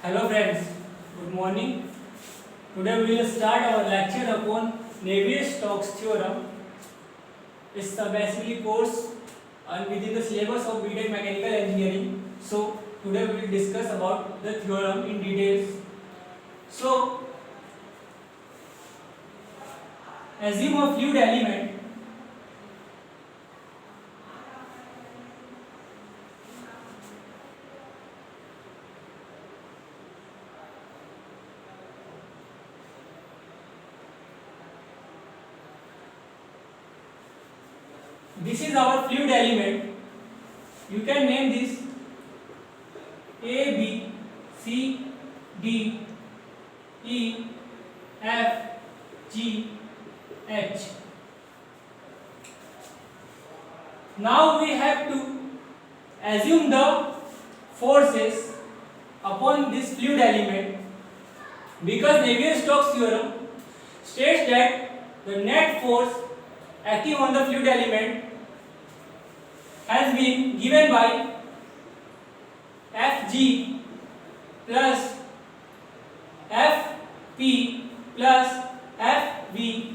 Hello friends, good morning. Today we will start our lecture upon Navier-Stokes theorem. It's a basically course and within the syllabus of BTech Mechanical Engineering. So today we will discuss about the theorem in details. So assume a fluid element this is our fluid element. You can name this A, B, C, D, E, F, G, H. Now we have to assume the forces upon this fluid element because Navier-Stokes theorem states that the net force acting on the fluid element has been given by Fg plus Fp plus Fv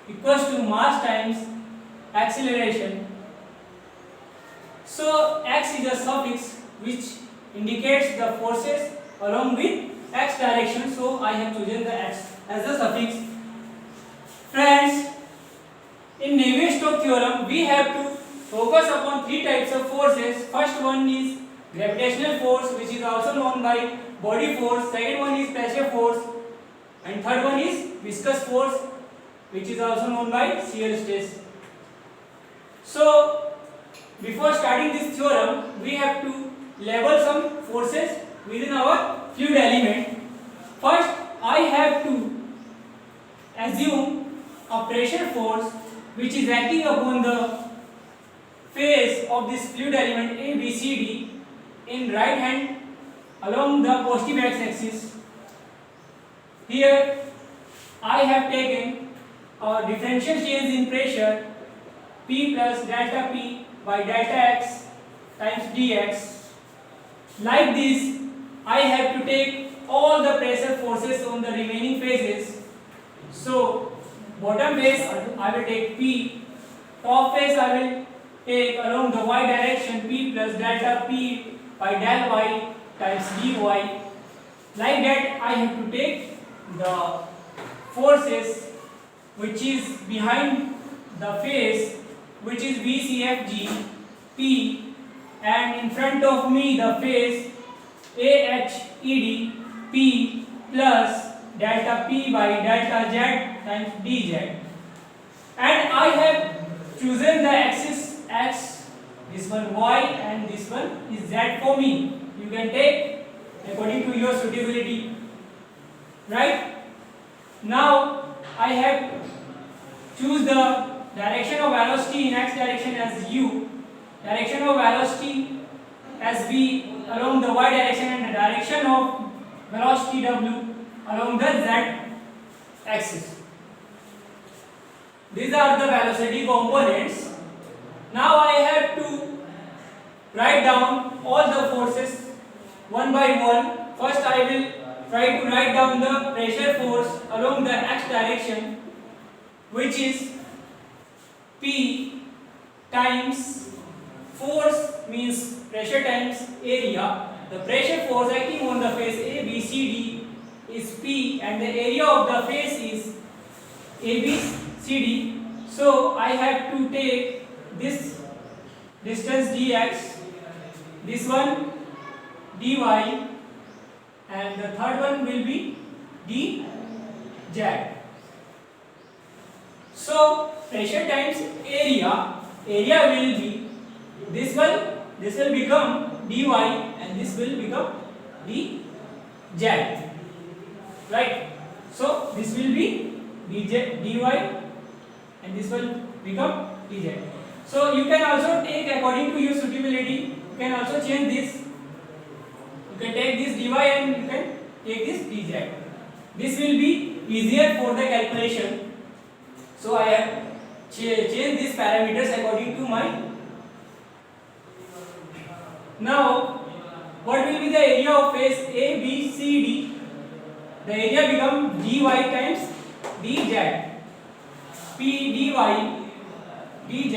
equals to mass times acceleration. So x is a suffix which indicates the forces along with x direction, so I have chosen the x as the suffix. Friends, in Navier-Stokes theorem we have to focus upon three types of forces. First one is gravitational force, which is also known by body force. Second one is pressure force, and third one is viscous force, which is also known by shear stress. So before starting this theorem we have to label some forces within our fluid element. First I have to assume a pressure force which is acting upon the face of this fluid element A, B, C, D in right hand along the positive x-axis. Here I have taken a differential change in pressure P plus delta P by delta x times dx. Like this, I have to take all the pressure forces on the remaining faces. So bottom face I will take P, top face I will take along the y direction P plus delta P by del y times dy. Like that I have to take the forces which is behind the face, which is BCFG P, and in front of me the face AHED P plus delta P by delta Z times dz. And I have chosen the axis x, this one y, and this one is z for me. You can take according to your suitability. Right? Now I have choose the direction of velocity in x direction as u, direction of velocity as v along the y direction, and the direction of velocity w along the z axis. These are the velocity components. Now I have to write down all the forces one by one. First I will try to write down the pressure force along the x direction, which is P times force means pressure times area. The pressure force acting on the face A, B, C, D is P, and the area of the face is A, B, C, D. So I have to take this distance dx, this one dy, and the third one will be dz. So pressure times area will be this will become dy, and this will become dz. Right? So this will be dz, dy, and this will become dz. So you can also take according to your suitability. You can also change this. You can take this dy and you can take this dz. This will be easier for the calculation. So I have changed these parameters according to my. Now what will be the area of face ABCD? The area become dy times dz. P dy dz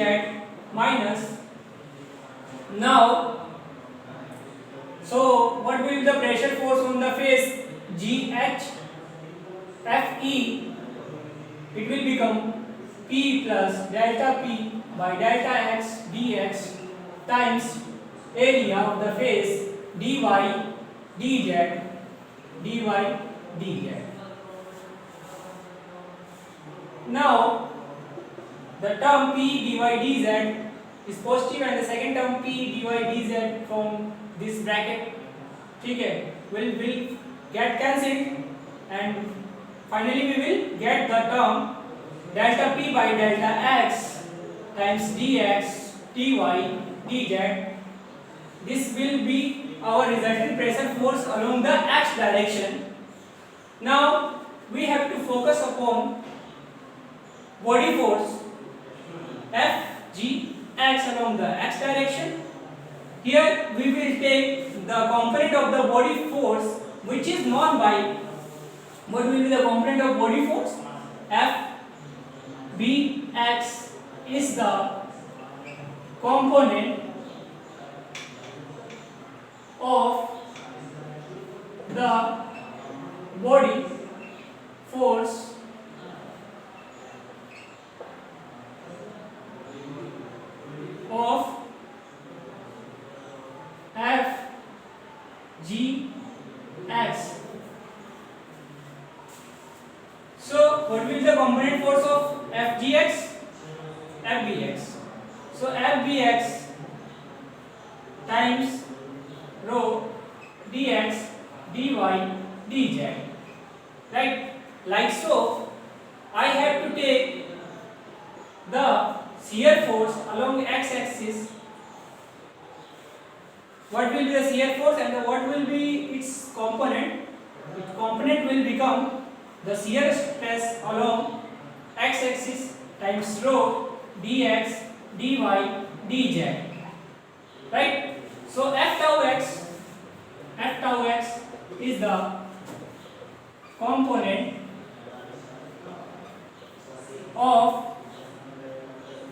minus. Now, so what will be the pressure force on the face GH FE? It will become P plus delta P by delta x dx times area of the face dy dz dz. Now the term P dy dz is positive and the second term P dy dz from this bracket, ठीक है, will get cancelled and finally we will get the term delta P by delta x times dx dy dz. This will be our resultant pressure force along the x direction. Now we have to focus upon body force Fgx along the x direction. Here we will take the component of the body force which is known by, what will be the component of body force? Fbx is the component of the body force of Fgx. So what will be the component force of Fgx? Fbx. So Fbx times rho dx dy dz. Right? Like so, I have to take the shear force along x-axis. What will be the shear force and what will be its component? Its component will become the shear stress along x-axis times rho dx dy dz. Right? So F tau x is the component of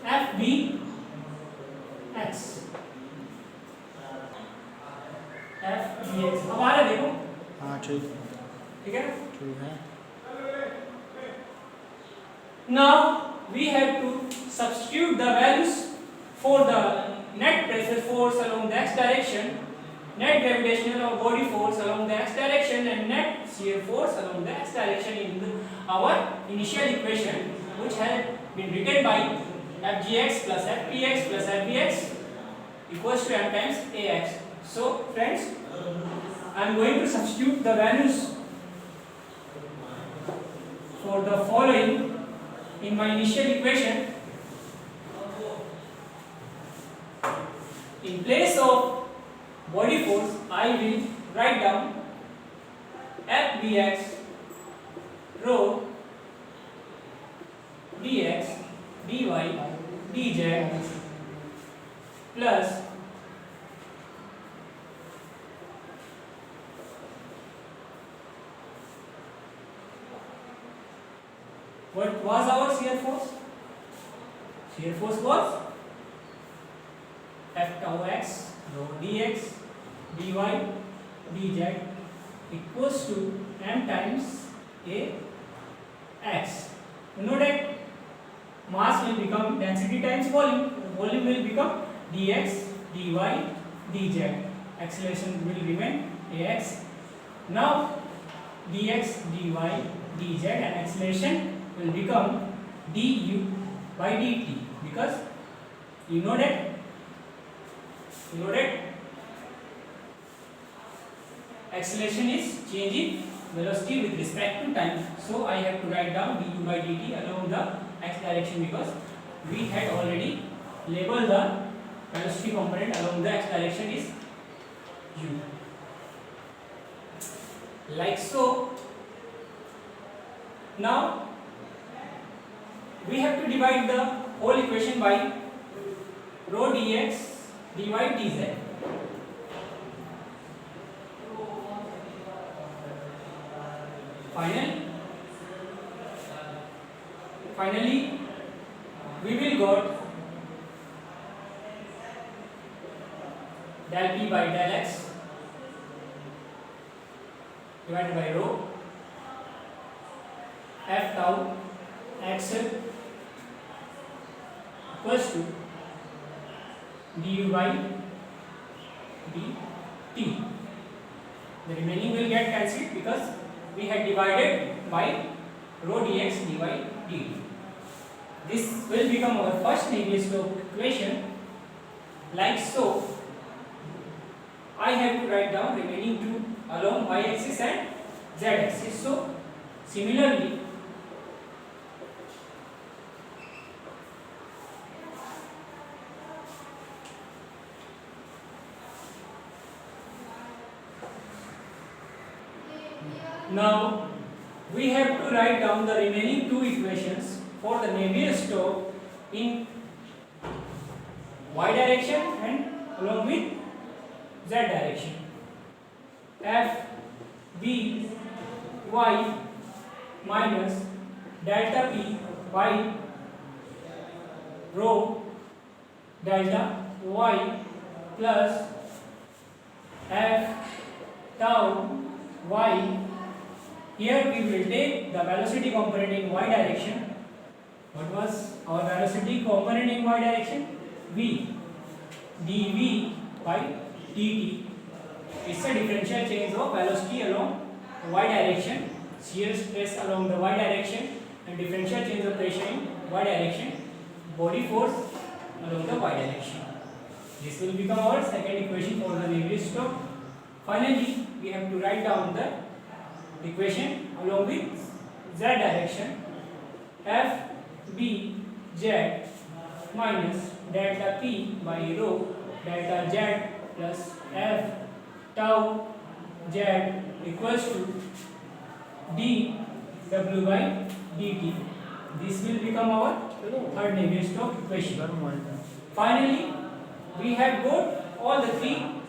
Fbx. Fbx अब आ रहा है, देखो। हाँ ठीक है ना? ठीक है। Now we have to substitute the values for the net pressure force along the x direction, net gravitational body force along the x direction, and net shear force along the x direction in our initial equation, which has been written by Fgx plus Fpx plus Fbx equals to m times ax. So friends, I am going to substitute the values for the following in my initial equation. In place of body force, I will write down Fbx rho dx dy dz plus what was our shear force? Shear force was F tau x rho dx dy dz equals to m times a x. You know that mass will become density times volume. Volume will become dx dy dz. Acceleration will remain ax. Now dx dy dz and acceleration will become du by dt, because you know that acceleration is changing velocity with respect to time. So I have to write down du by dt along the x direction, because we had already labeled the velocity component along the x direction is u. Like so. Now we have to divide the whole equation by rho dx dy dz. finally we will got del p by del x divided by rho f tau x equals to du by dt. The remaining will get cancelled because we had divided by rho dx dy dt. This will become our first Navier-Stokes equation. Like so, I have to write down remaining two along y-axis and z-axis. So, similarly, now we have to write down the remaining two equations for the Navier-Stokes in y direction and along with z direction. F b y minus delta p by rho delta y plus f tau y. Here we will take the velocity component in y direction. What was our velocity component in y direction? V. dv by dt. It's a differential change of velocity along the y direction, shear stress along the y direction, and differential change of pressure in y direction, body force along the y direction. This will become our second equation for the Navier-Stokes. Finally, we have to write down the equation along with z direction. F b z minus delta p by rho delta z plus f tau z equals to dw by dt. This will become our third Navier-Stokes equation. Finally, we have got all the three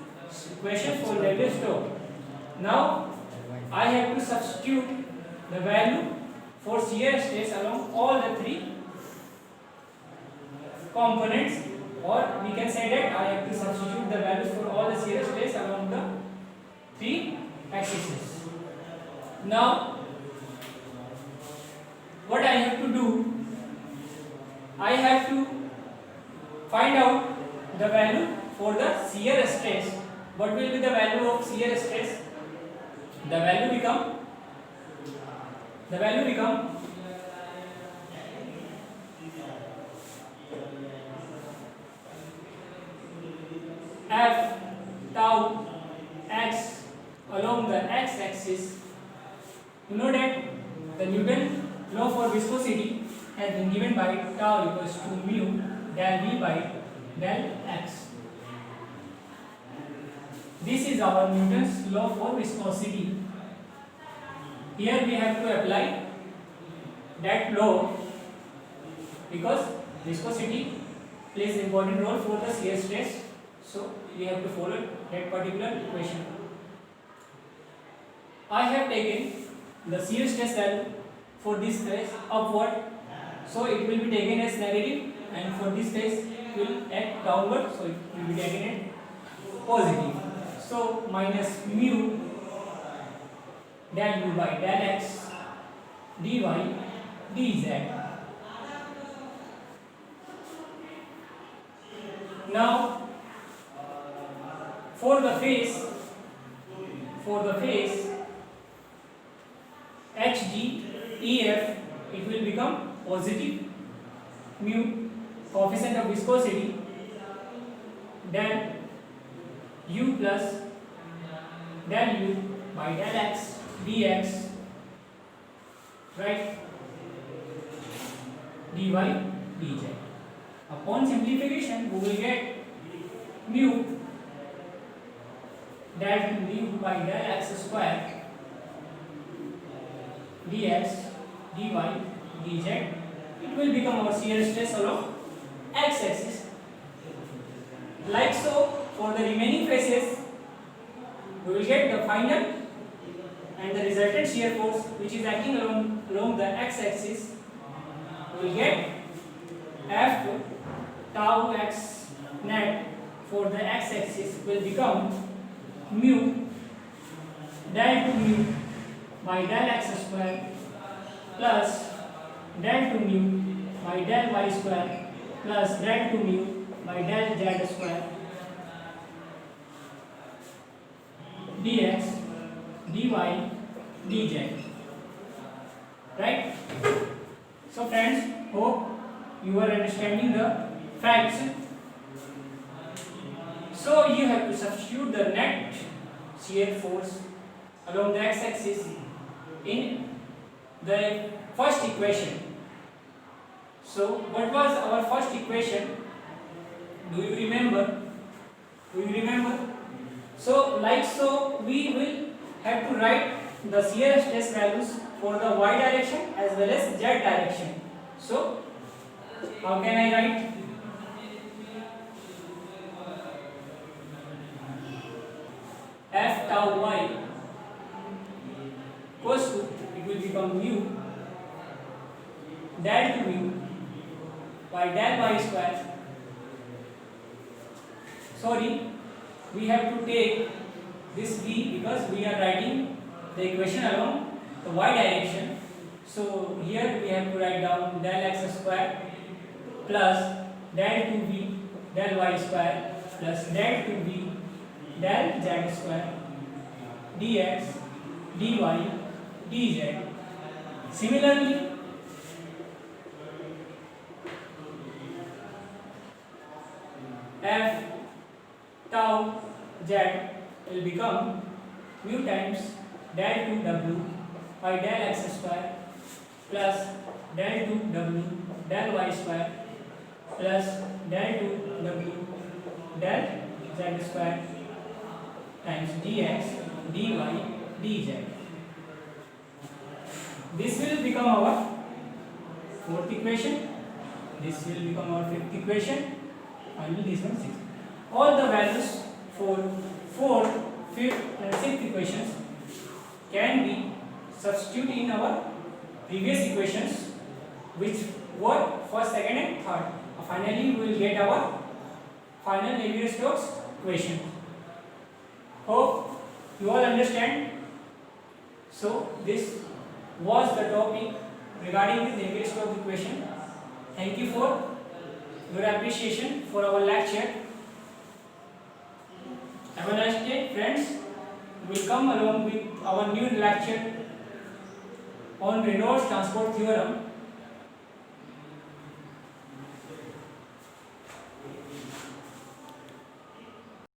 equations for Navier-Stokes. Now I have to substitute the value for shear stress along all the three components, or we can say that I have to substitute the values for all the shear stress along the three axes. Now what I have to do, I have to find out the value for the shear stress. What will be the value of shear stress? The value become f tau x along the x-axis. You know that the Newton law for viscosity has been given by tau equals to mu del v by del x. This is our Newton's law for viscosity. Here we have to apply that law because viscosity plays important role for the shear stress. So we have to follow that particular equation. I have taken the shear stress value for this case upward, so it will be taken as negative, and for this case it will act downward, so it will be taken as positive. So minus mu del u by del x dy dz. Now for the face hg ef, it will become positive mu coefficient of viscosity del u plus del u by del x dx, right, dy dz. Upon simplification we will get mu del mu by del x square dx dy dz. It will become our shear stress along x-axis. Like so, for the remaining faces we will get the final and the resultant shear force which is acting along the x-axis, we will get F tau x net for the x-axis will become mu del 2 mu by del x square plus del 2 mu by del y square plus del 2 mu by del z square dx dy dz. Right? So friends, hope you are understanding the facts. So you have to substitute the net shear force along the x-axis in the first equation. So what was our first equation? Do you remember? So we will have to write the shear stress values for the y direction as well as z direction. So how can I write? F tau y equals to, it will become mu del 2 mu by del y square. Sorry, we have to take this v because we are writing the equation along the y direction. So here we have to write down del x square plus del 2v del y square plus del 2v del z square dx dy dz. Similarly, f tau z will become mu times del 2w by del x square plus del 2w del y square plus del 2w del z square times dx dy dz. This will become our fourth equation. This will become our fifth equation. Finally, this one sixth. All the values for fourth, fifth, and sixth equations can be substituted in our previous equations, which were first, second, and third. Finally, we will get our final Navier-Stokes equation. Hope you all understand. So this was the topic regarding the Navier-Stokes equation. Thank you for your appreciation for our lecture. Have a nice day, friends. We will come along with our new lecture on Reynolds transport theorem.